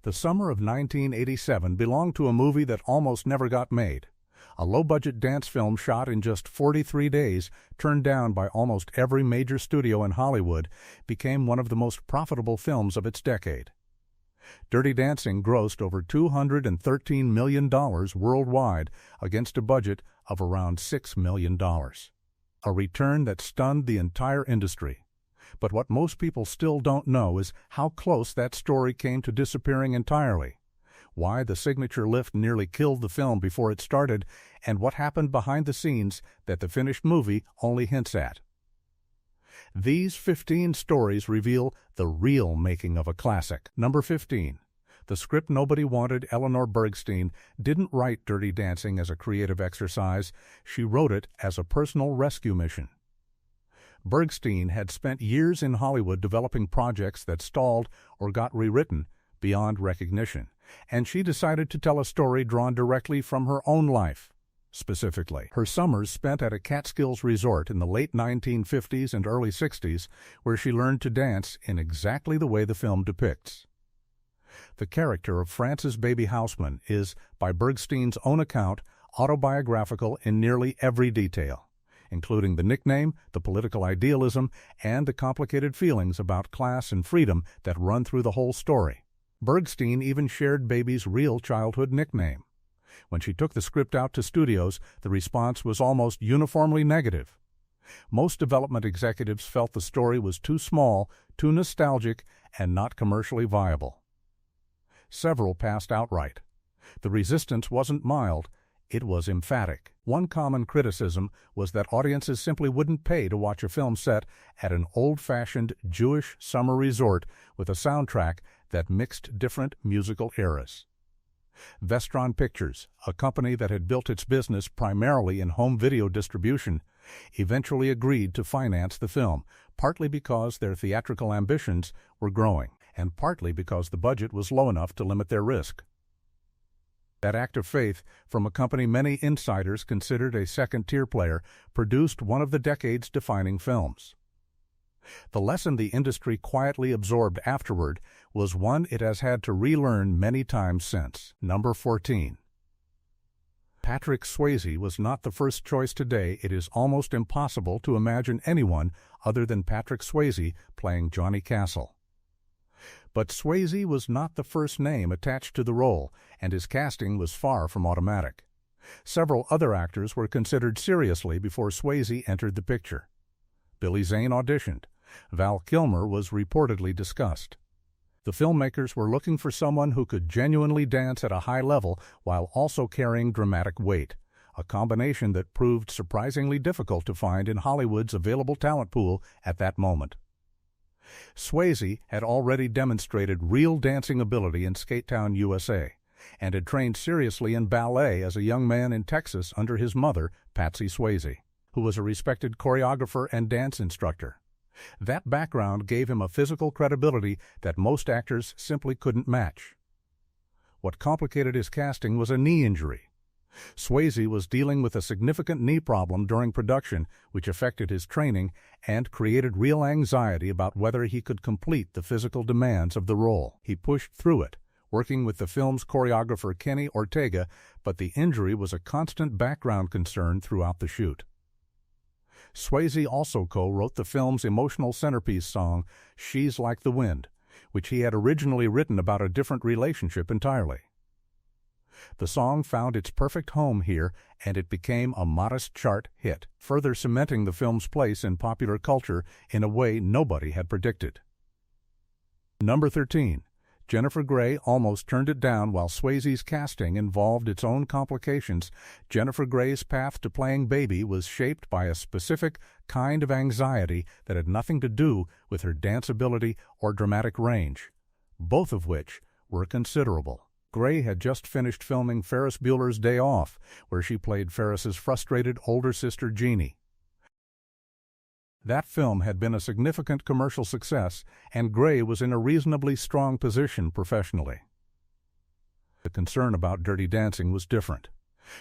The summer of 1987 belonged to a movie that almost never got made. A low-budget dance film shot in just 43 days, turned down by almost every major studio in Hollywood, became one of the most profitable films of its decade. Dirty Dancing grossed over $213 million worldwide against a budget of around $6 million. A return that stunned the entire industry. But what most people still don't know is how close that story came to disappearing entirely, why the signature lift nearly killed the film before it started, and what happened behind the scenes that the finished movie only hints at. These 15 stories reveal the real making of a classic. Number 15. The script nobody wanted. Eleanor Bergstein didn't write Dirty Dancing as a creative exercise. She wrote it as a personal rescue mission. Bergstein had spent years in Hollywood developing projects that stalled or got rewritten beyond recognition, and she decided to tell a story drawn directly from her own life. Specifically, her summers spent at a Catskills resort in the late 1950s and early 60s, where she learned to dance in exactly the way the film depicts. The character of Frances Baby Houseman is, by Bergstein's own account, autobiographical in nearly every detail, including the nickname, the political idealism, and the complicated feelings about class and freedom that run through the whole story. Bergstein even shared Baby's real childhood nickname. When she took the script out to studios, the response was almost uniformly negative. Most development executives felt the story was too small, too nostalgic, and not commercially viable. Several passed outright. The resistance wasn't mild, it was emphatic. One common criticism was that audiences simply wouldn't pay to watch a film set at an old-fashioned Jewish summer resort with a soundtrack that mixed different musical eras. Vestron Pictures, a company that had built its business primarily in home video distribution, eventually agreed to finance the film, partly because their theatrical ambitions were growing, and partly because the budget was low enough to limit their risk. That act of faith from a company many insiders considered a second-tier player produced one of the decade's defining films. The lesson the industry quietly absorbed afterward was one it has had to relearn many times since. Number 14. Patrick Swayze was not the first choice today. It is almost impossible to imagine anyone other than Patrick Swayze playing Johnny Castle. But Swayze was not the first name attached to the role, and his casting was far from automatic. Several other actors were considered seriously before Swayze entered the picture. Billy Zane auditioned. Val Kilmer was reportedly discussed. The filmmakers were looking for someone who could genuinely dance at a high level while also carrying dramatic weight, a combination that proved surprisingly difficult to find in Hollywood's available talent pool at that moment. Swayze had already demonstrated real dancing ability in Skatetown, USA, and had trained seriously in ballet as a young man in Texas under his mother, Patsy Swayze, who was a respected choreographer and dance instructor. That background gave him a physical credibility that most actors simply couldn't match. What complicated his casting was a knee injury. Swayze was dealing with a significant knee problem during production, which affected his training and created real anxiety about whether he could complete the physical demands of the role. He pushed through it, working with the film's choreographer Kenny Ortega, but the injury was a constant background concern throughout the shoot. Swayze also co-wrote the film's emotional centerpiece song, She's Like the Wind, which he had originally written about a different relationship entirely. The song found its perfect home here, and it became a modest chart hit, further cementing the film's place in popular culture in a way nobody had predicted. Number 13. Jennifer Grey almost turned it down while Swayze's casting involved its own complications. Jennifer Grey's path to playing Baby was shaped by a specific kind of anxiety that had nothing to do with her dance ability or dramatic range, both of which were considerable. Grey had just finished filming Ferris Bueller's Day Off, where she played Ferris's frustrated older sister Jeannie. That film had been a significant commercial success, and Grey was in a reasonably strong position professionally. The concern about Dirty Dancing was different.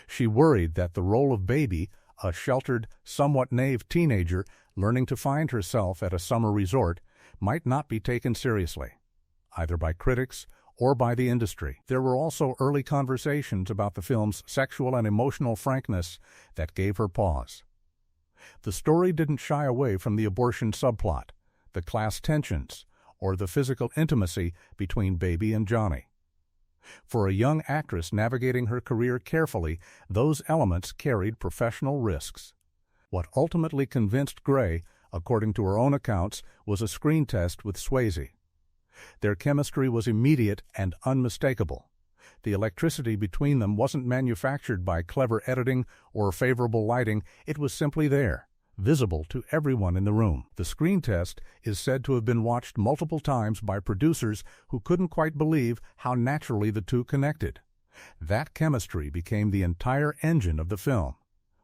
She worried that the role of Baby, a sheltered, somewhat naive teenager learning to find herself at a summer resort, might not be taken seriously, either by critics or by the industry. There were also early conversations about the film's sexual and emotional frankness that gave her pause. The story didn't shy away from the abortion subplot, the class tensions, or the physical intimacy between Baby and Johnny. For a young actress navigating her career carefully, those elements carried professional risks. What ultimately convinced Gray, according to her own accounts, was a screen test with Swayze. Their chemistry was immediate and unmistakable. The electricity between them wasn't manufactured by clever editing or favorable lighting, it was simply there, visible to everyone in the room. The screen test is said to have been watched multiple times by producers who couldn't quite believe how naturally the two connected. That chemistry became the entire engine of the film.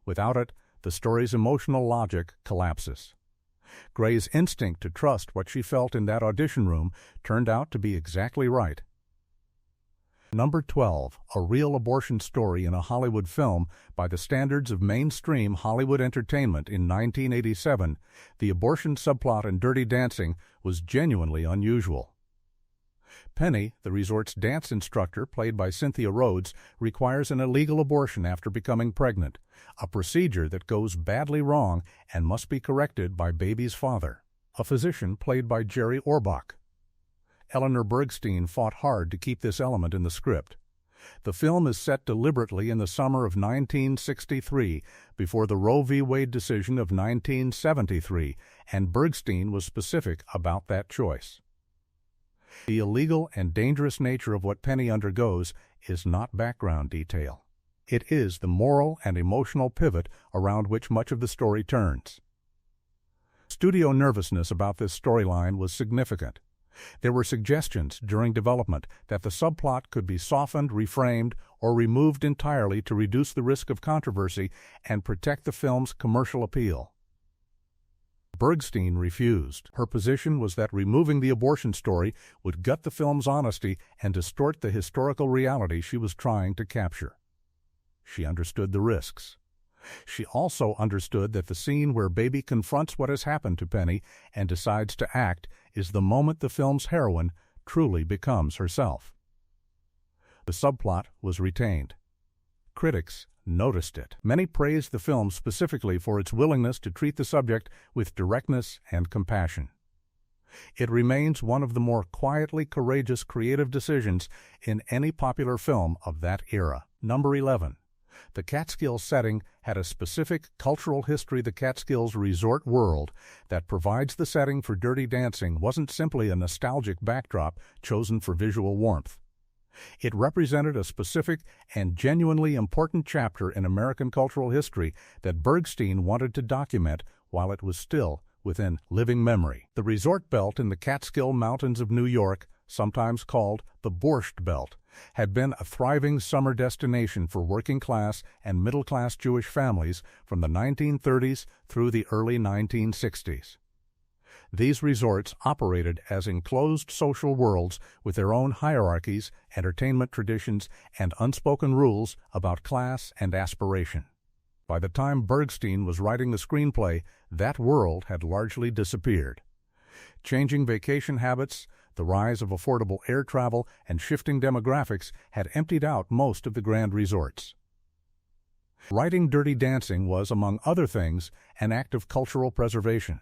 Without it, the story's emotional logic collapses. Gray's instinct to trust what she felt in that audition room turned out to be exactly right. Number 12, a real abortion story in a Hollywood film. By the standards of mainstream Hollywood entertainment in 1987, the abortion subplot in Dirty Dancing was genuinely unusual. Penny, the resort's dance instructor, played by Cynthia Rhodes, requires an illegal abortion after becoming pregnant, a procedure that goes badly wrong and must be corrected by Baby's father, a physician played by Jerry Orbach. Eleanor Bergstein fought hard to keep this element in the script. The film is set deliberately in the summer of 1963, before the Roe v. Wade decision of 1973, and Bergstein was specific about that choice. The illegal and dangerous nature of what Penny undergoes is not background detail. It is the moral and emotional pivot around which much of the story turns. Studio nervousness about this storyline was significant. There were suggestions during development that the subplot could be softened, reframed, or removed entirely to reduce the risk of controversy and protect the film's commercial appeal. Bergstein refused. Her position was that removing the abortion story would gut the film's honesty and distort the historical reality she was trying to capture. She understood the risks. She also understood that the scene where Baby confronts what has happened to Penny and decides to act is the moment the film's heroine truly becomes herself. The subplot was retained. Critics noticed it. Many praised the film specifically for its willingness to treat the subject with directness and compassion. It remains one of the more quietly courageous creative decisions in any popular film of that era. Number 11. The Catskills setting had a specific cultural history. The Catskills resort world that provides the setting for Dirty Dancing wasn't simply a nostalgic backdrop chosen for visual warmth. It represented a specific and genuinely important chapter in American cultural history that Bergstein wanted to document while it was still within living memory. The resort belt in the Catskill Mountains of New York, sometimes called the Borscht Belt, had been a thriving summer destination for working-class and middle-class Jewish families from the 1930s through the early 1960s. These resorts operated as enclosed social worlds with their own hierarchies, entertainment traditions, and unspoken rules about class and aspiration. By the time Bergstein was writing the screenplay, that world had largely disappeared. Changing vacation habits, the rise of affordable air travel, and shifting demographics had emptied out most of the grand resorts. Writing Dirty Dancing was, among other things, an act of cultural preservation.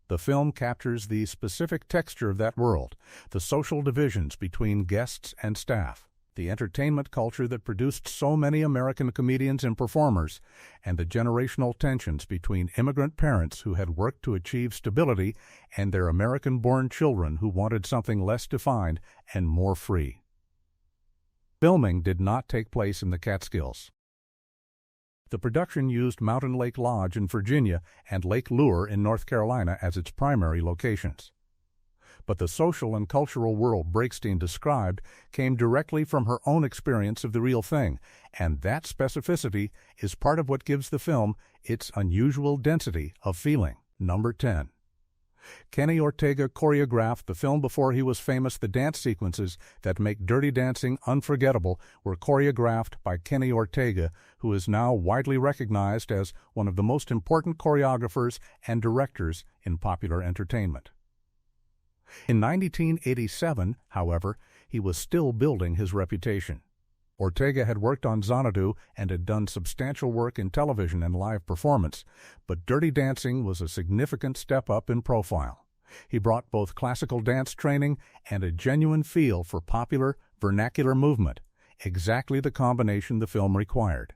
The film captures the specific texture of that world, the social divisions between guests and staff, the entertainment culture that produced so many American comedians and performers, and the generational tensions between immigrant parents who had worked to achieve stability and their American-born children who wanted something less defined and more free. Filming did not take place in the Catskills. The production used Mountain Lake Lodge in Virginia and Lake Lure in North Carolina as its primary locations. But the social and cultural world Bergstein described came directly from her own experience of the real thing, and that specificity is part of what gives the film its unusual density of feeling. Number 10. Kenny Ortega choreographed the film before he was famous. The dance sequences that make Dirty Dancing unforgettable were choreographed by Kenny Ortega, who is now widely recognized as one of the most important choreographers and directors in popular entertainment. In 1987, however, he was still building his reputation. Ortega had worked on Xanadu and had done substantial work in television and live performance, but Dirty Dancing was a significant step up in profile. He brought both classical dance training and a genuine feel for popular, vernacular movement, exactly the combination the film required.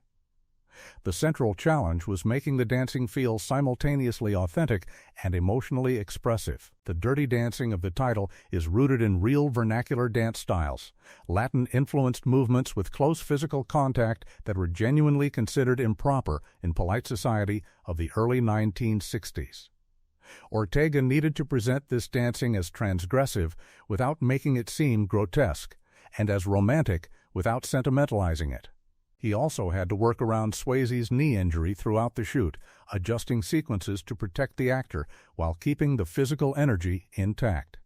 The central challenge was making the dancing feel simultaneously authentic and emotionally expressive. The Dirty Dancing of the title is rooted in real vernacular dance styles, Latin-influenced movements with close physical contact that were genuinely considered improper in polite society of the early 1960s. Ortega needed to present this dancing as transgressive without making it seem grotesque, and as romantic without sentimentalizing it. He also had to work around Swayze's knee injury throughout the shoot, adjusting sequences to protect the actor while keeping the physical energy intact.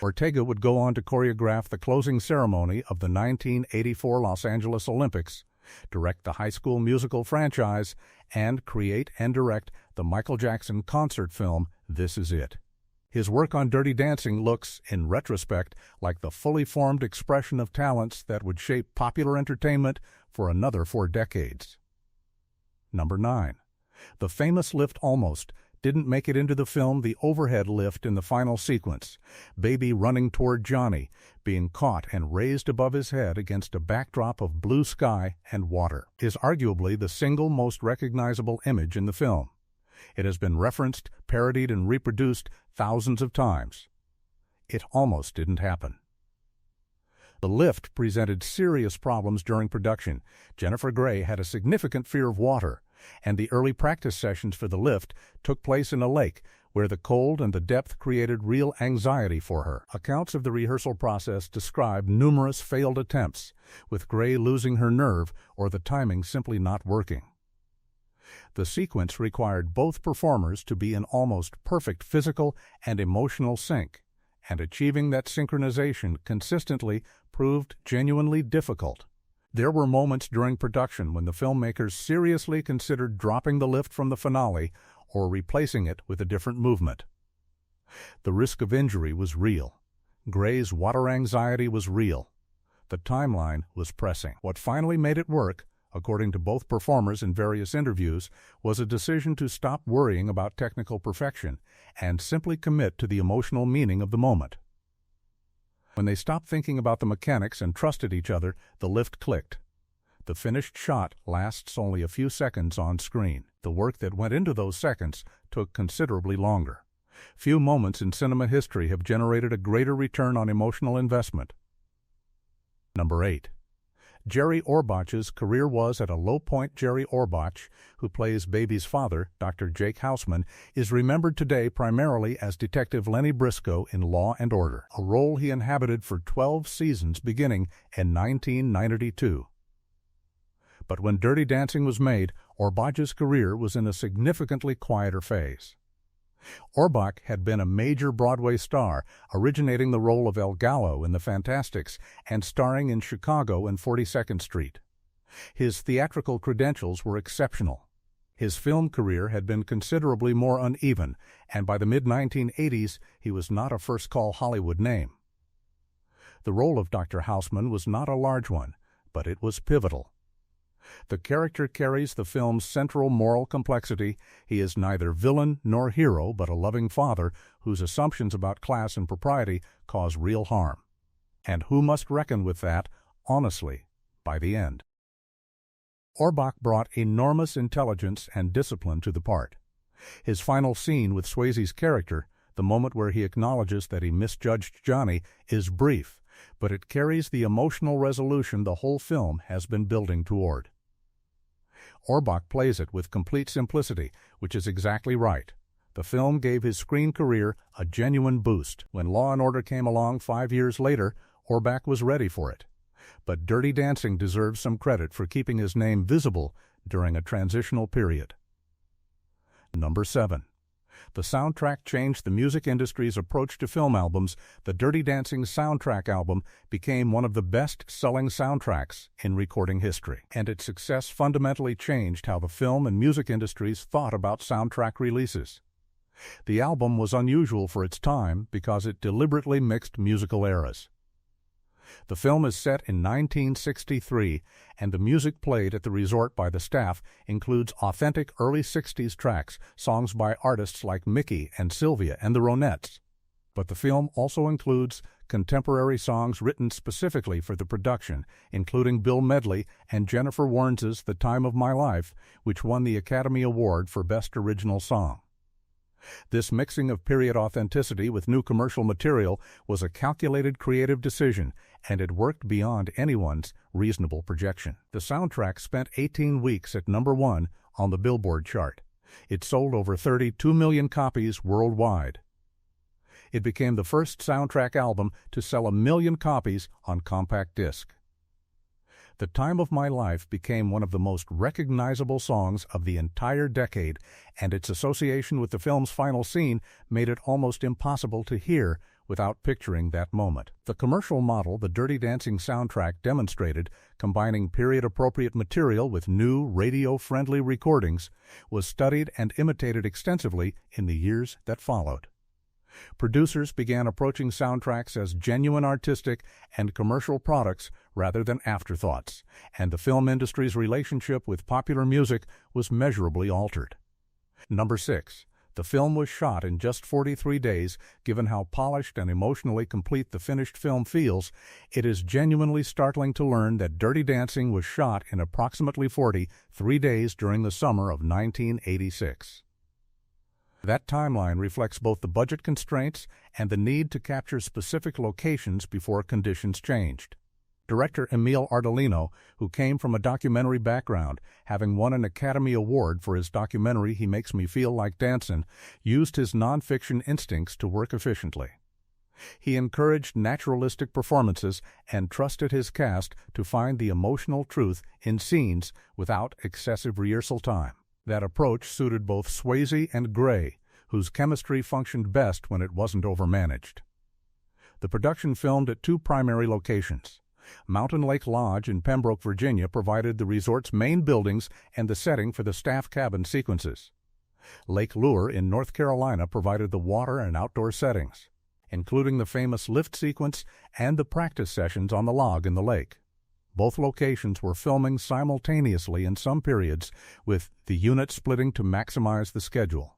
Ortega would go on to choreograph the closing ceremony of the 1984 Los Angeles Olympics, direct the High School Musical franchise, and create and direct the Michael Jackson concert film This Is It. His work on Dirty Dancing looks, in retrospect, like the fully formed expression of talents that would shape popular entertainment for another 4 decades. Number 9. The famous lift almost didn't make it into the film. The overhead lift in the final sequence, Baby running toward Johnny, being caught and raised above his head against a backdrop of blue sky and water, is arguably the single most recognizable image in the film. It has been referenced, parodied, and reproduced thousands of times. It almost didn't happen. The lift presented serious problems during production. Jennifer Grey had a significant fear of water, and the early practice sessions for the lift took place in a lake where the cold and the depth created real anxiety for her. Accounts of the rehearsal process describe numerous failed attempts, with Grey losing her nerve or the timing simply not working. The sequence required both performers to be in almost perfect physical and emotional sync, and achieving that synchronization consistently proved genuinely difficult. There were moments during production when the filmmakers seriously considered dropping the lift from the finale or replacing it with a different movement. The risk of injury was real. Grey's water anxiety was real. The timeline was pressing. What finally made it work, according to both performers in various interviews, was a decision to stop worrying about technical perfection and simply commit to the emotional meaning of the moment. When they stopped thinking about the mechanics and trusted each other, the lift clicked. The finished shot lasts only a few seconds on screen. The work that went into those seconds took considerably longer. Few moments in cinema history have generated a greater return on emotional investment. Number 8. Jerry Orbach's career was at a low point. Jerry Orbach, who plays Baby's father, Dr. Jake Houseman, is remembered today primarily as Detective Lenny Briscoe in Law and Order, a role he inhabited for 12 seasons beginning in 1992. But when Dirty Dancing was made, Orbach's career was in a significantly quieter phase. Orbach had been a major Broadway star, originating the role of El Gallo in The Fantastics and starring in Chicago and 42nd Street. His theatrical credentials were exceptional. His film career had been considerably more uneven, and by the mid-1980s he was not a first-call Hollywood name. The role of Dr. Houseman was not a large one, but it was pivotal. The character carries the film's central moral complexity. He is neither villain nor hero, but a loving father whose assumptions about class and propriety cause real harm, and who must reckon with that, honestly, by the end. Orbach brought enormous intelligence and discipline to the part. His final scene with Swayze's character, the moment where he acknowledges that he misjudged Johnny, is brief, but it carries the emotional resolution the whole film has been building toward. Orbach plays it with complete simplicity, which is exactly right. The film gave his screen career a genuine boost. When Law and Order came along 5 years later, Orbach was ready for it. But Dirty Dancing deserves some credit for keeping his name visible during a transitional period. Number 7. The soundtrack changed the music industry's approach to film albums. The Dirty Dancing soundtrack album became one of the best-selling soundtracks in recording history, and its success fundamentally changed how the film and music industries thought about soundtrack releases. The album was unusual for its time because it deliberately mixed musical eras. The film is set in 1963, and the music played at the resort by the staff includes authentic early 60s tracks, songs by artists like Mickey and Sylvia and the Ronettes. But the film also includes contemporary songs written specifically for the production, including Bill Medley and Jennifer Warnes's The Time of My Life, which won the Academy Award for Best Original Song. This mixing of period authenticity with new commercial material was a calculated creative decision, and it worked beyond anyone's reasonable projection. The soundtrack spent 18 weeks at #1 on the Billboard chart. It sold over 32 million copies worldwide. It became the first soundtrack album to sell 1 million copies on compact disc. The Time of My Life became one of the most recognizable songs of the entire decade, and its association with the film's final scene made it almost impossible to hear without picturing that moment. The commercial model the Dirty Dancing soundtrack demonstrated, combining period-appropriate material with new, radio-friendly recordings, was studied and imitated extensively in the years that followed. Producers began approaching soundtracks as genuine artistic and commercial products rather than afterthoughts, and the film industry's relationship with popular music was measurably altered. 6. The film was shot in just 43 days. Given how polished and emotionally complete the finished film feels, it is genuinely startling to learn that Dirty Dancing was shot in approximately 43 days during the summer of 1986. That timeline reflects both the budget constraints and the need to capture specific locations before conditions changed. Director Emile Ardolino, who came from a documentary background, having won an Academy Award for his documentary He Makes Me Feel Like Dancin', used his nonfiction instincts to work efficiently. He encouraged naturalistic performances and trusted his cast to find the emotional truth in scenes without excessive rehearsal time. That approach suited both Swayze and Gray, whose chemistry functioned best when it wasn't overmanaged. The production filmed at 2 primary locations. Mountain Lake Lodge in Pembroke, Virginia provided the resort's main buildings and the setting for the staff cabin sequences. Lake Lure in North Carolina provided the water and outdoor settings, including the famous lift sequence and the practice sessions on the log in the lake. Both locations were filming simultaneously in some periods, with the unit splitting to maximize the schedule.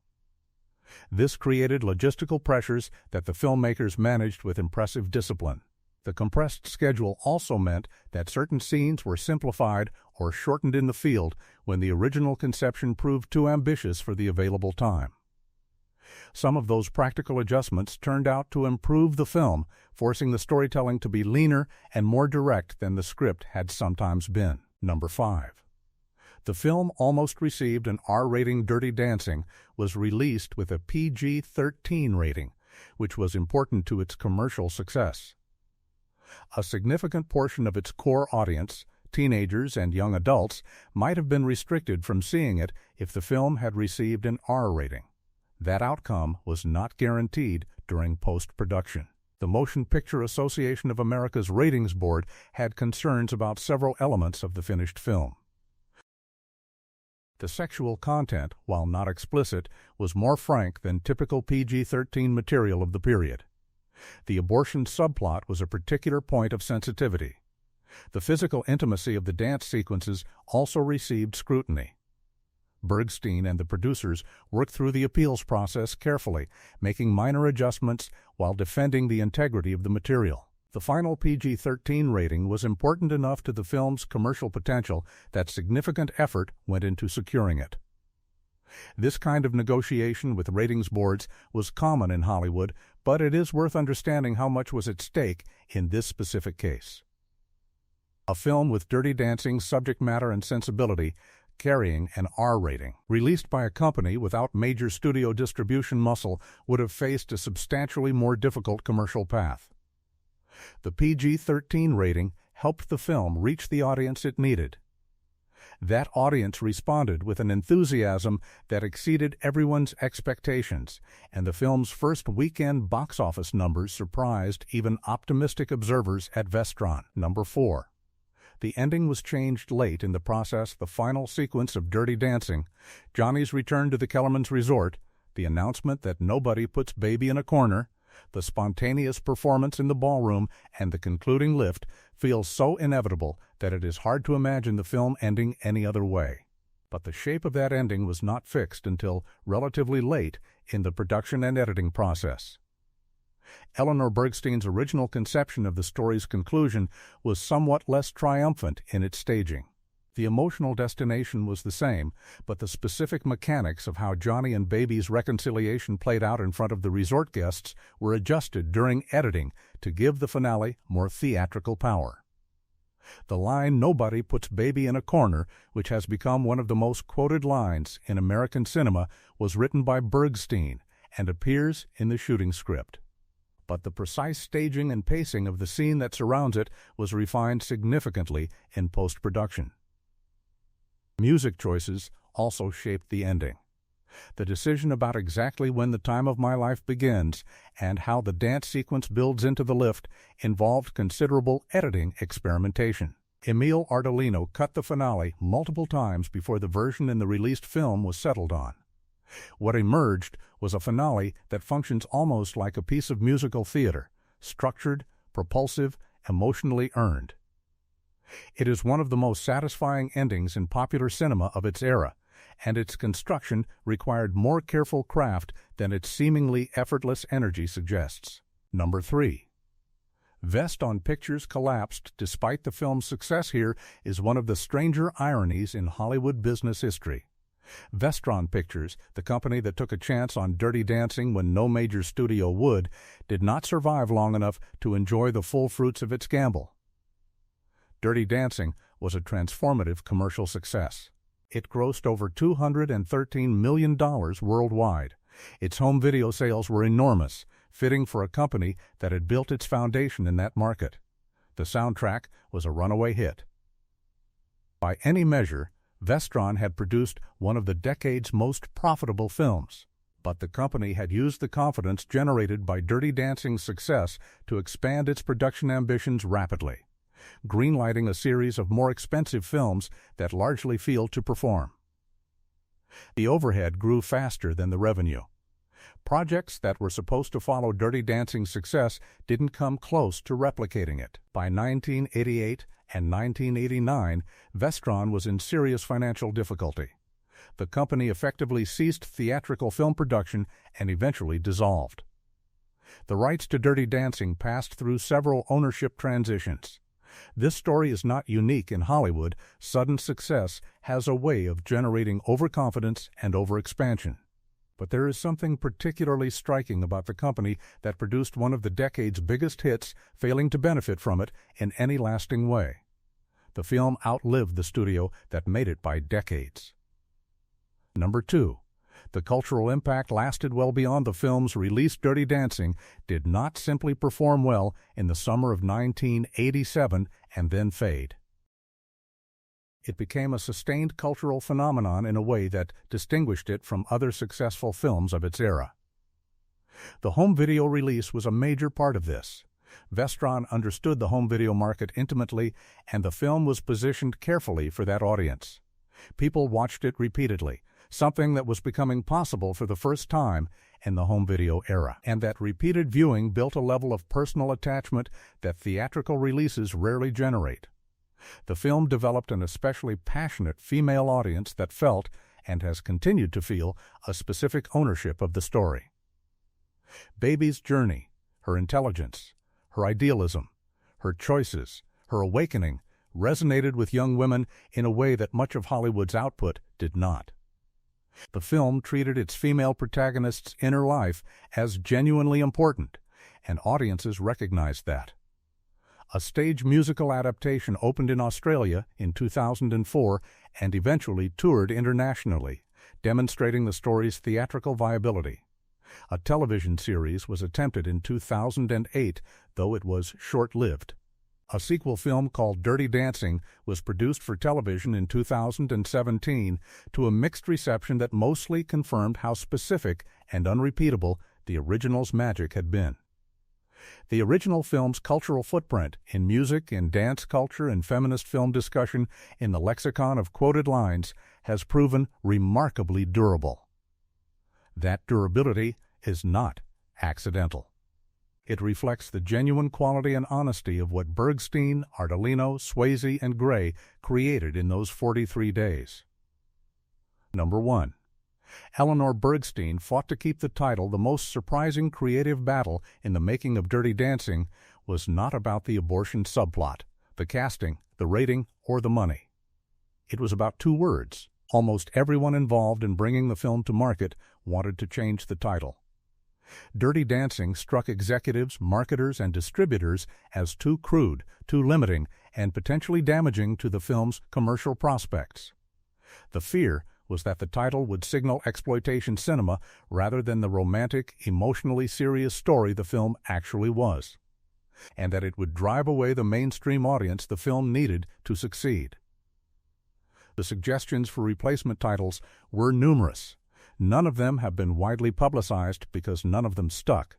This created logistical pressures that the filmmakers managed with impressive discipline. The compressed schedule also meant that certain scenes were simplified or shortened in the field when the original conception proved too ambitious for the available time. Some of those practical adjustments turned out to improve the film, forcing the storytelling to be leaner and more direct than the script had sometimes been. 5. The film almost received an R rating. Dirty Dancing was released with a PG-13 rating, which was important to its commercial success. A significant portion of its core audience, teenagers and young adults, might have been restricted from seeing it if the film had received an R rating. That outcome was not guaranteed during post-production. The Motion Picture Association of America's Ratings Board had concerns about several elements of the finished film. The sexual content, while not explicit, was more frank than typical PG-13 material of the period. The abortion subplot was a particular point of sensitivity. The physical intimacy of the dance sequences also received scrutiny. Bergstein and the producers worked through the appeals process carefully, making minor adjustments while defending the integrity of the material. The final PG-13 rating was important enough to the film's commercial potential that significant effort went into securing it. This kind of negotiation with ratings boards was common in Hollywood, but it is worth understanding how much was at stake in this specific case. A film with Dirty Dancing's subject matter and sensibility carrying an R rating, released by a company without major studio distribution muscle, would have faced a substantially more difficult commercial path. The PG-13 rating helped the film reach the audience it needed. That audience responded with an enthusiasm that exceeded everyone's expectations, and the film's first weekend box office numbers surprised even optimistic observers at Vestron. 4. The ending was changed late in the process. The final sequence of Dirty Dancing, Johnny's return to the Kellerman's resort, the announcement that nobody puts baby in a corner, The spontaneous performance in the ballroom and the concluding lift feels so inevitable that it is hard to imagine the film ending any other way. But the shape of that ending was not fixed until relatively late in the production and editing process. Eleanor Bergstein's original conception of the story's conclusion was somewhat less triumphant in its staging. The emotional destination was the same, but the specific mechanics of how Johnny and Baby's reconciliation played out in front of the resort guests were adjusted during editing to give the finale more theatrical power. The line, "Nobody puts Baby in a corner," which has become one of the most quoted lines in American cinema, was written by Bergstein and appears in the shooting script. But the precise staging and pacing of the scene that surrounds it was refined significantly in post-production. Music choices also shaped the ending. The decision about exactly when the time of my life begins and how the dance sequence builds into the lift involved considerable editing experimentation. Emile Ardolino cut the finale multiple times before the version in the released film was settled on. What emerged was a finale that functions almost like a piece of musical theater, structured, propulsive, emotionally earned. It is one of the most satisfying endings in popular cinema of its era, and its construction required more careful craft than its seemingly effortless energy suggests. Number 3. Vestron Pictures collapsed despite the film's success here is one of the stranger ironies in Hollywood business history. Vestron Pictures, the company that took a chance on Dirty Dancing when no major studio would, did not survive long enough to enjoy the full fruits of its gamble. Dirty Dancing was a transformative commercial success. It grossed over $213 million worldwide. Its home video sales were enormous, fitting for a company that had built its foundation in that market. The soundtrack was a runaway hit. By any measure, Vestron had produced one of the decade's most profitable films, but the company had used the confidence generated by Dirty Dancing's success to expand its production ambitions rapidly, greenlighting a series of more expensive films that largely failed to perform. The overhead grew faster than the revenue. Projects that were supposed to follow Dirty Dancing's success didn't come close to replicating it. By 1988 and 1989, Vestron was in serious financial difficulty. The company effectively ceased theatrical film production and eventually dissolved. The rights to Dirty Dancing passed through several ownership transitions. This story is not unique in Hollywood. Sudden success has a way of generating overconfidence and overexpansion. But there is something particularly striking about the company that produced one of the decade's biggest hits, failing to benefit from it in any lasting way. The film outlived the studio that made it by decades. Number 2. The cultural impact lasted well beyond the film's release. Dirty Dancing did not simply perform well in the summer of 1987 and then fade. It became a sustained cultural phenomenon in a way that distinguished it from other successful films of its era. The home video release was a major part of this. Vestron understood the home video market intimately, and the film was positioned carefully for that audience. People watched it repeatedly, something that was becoming possible for the first time in the home video era. And that repeated viewing built a level of personal attachment that theatrical releases rarely generate. The film developed an especially passionate female audience that felt, and has continued to feel, a specific ownership of the story. Baby's journey, her intelligence, her idealism, her choices, her awakening, resonated with young women in a way that much of Hollywood's output did not. The film treated its female protagonist's inner life as genuinely important, and audiences recognized that. A stage musical adaptation opened in Australia in 2004 and eventually toured internationally, demonstrating the story's theatrical viability. A television series was attempted in 2008, though it was short-lived. A sequel film called Dirty Dancing was produced for television in 2017 to a mixed reception that mostly confirmed how specific and unrepeatable the original's magic had been. The original film's cultural footprint in music, in dance culture, and feminist film discussion in the lexicon of quoted lines has proven remarkably durable. That durability is not accidental. It reflects the genuine quality and honesty of what Bergstein, Ardolino, Swayze, and Gray created in those 43 days. Number 1. Eleanor Bergstein fought to keep the title. The most surprising creative battle in the making of Dirty Dancing was not about the abortion subplot, the casting, the rating, or the money. It was about 2 words. Almost everyone involved in bringing the film to market wanted to change the title. Dirty Dancing struck executives, marketers, and distributors as too crude, too limiting, and potentially damaging to the film's commercial prospects. The fear was that the title would signal exploitation cinema rather than the romantic, emotionally serious story the film actually was, and that it would drive away the mainstream audience the film needed to succeed. The suggestions for replacement titles were numerous. None of them have been widely publicized because none of them stuck,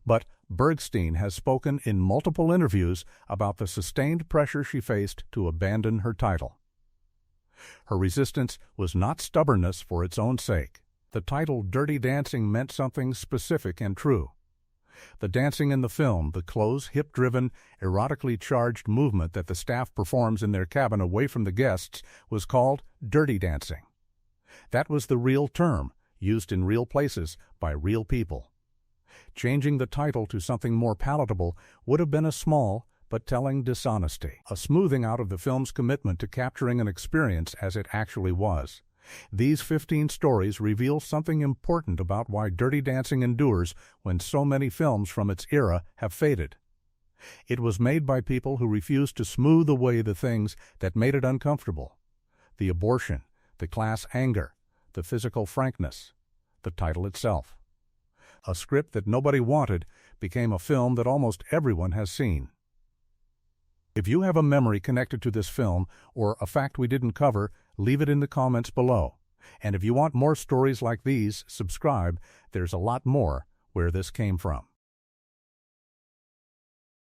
but Bergstein has spoken in multiple interviews about the sustained pressure she faced to abandon her title. Her resistance was not stubbornness for its own sake. The title Dirty Dancing meant something specific and true. The dancing in the film, the close, hip-driven, erotically charged movement that the staff performs in their cabin away from the guests, was called dirty dancing. That was the real term, used in real places by real people. Changing the title to something more palatable would have been a small but telling dishonesty, a smoothing out of the film's commitment to capturing an experience as it actually was. These 15 stories reveal something important about why Dirty Dancing endures when so many films from its era have faded. It was made by people who refused to smooth away the things that made it uncomfortable: the abortion, the class anger, the physical frankness, the title itself. A script that nobody wanted became a film that almost everyone has seen. If you have a memory connected to this film or a fact we didn't cover, leave it in the comments below. And if you want more stories like these, subscribe. There's a lot more where this came from.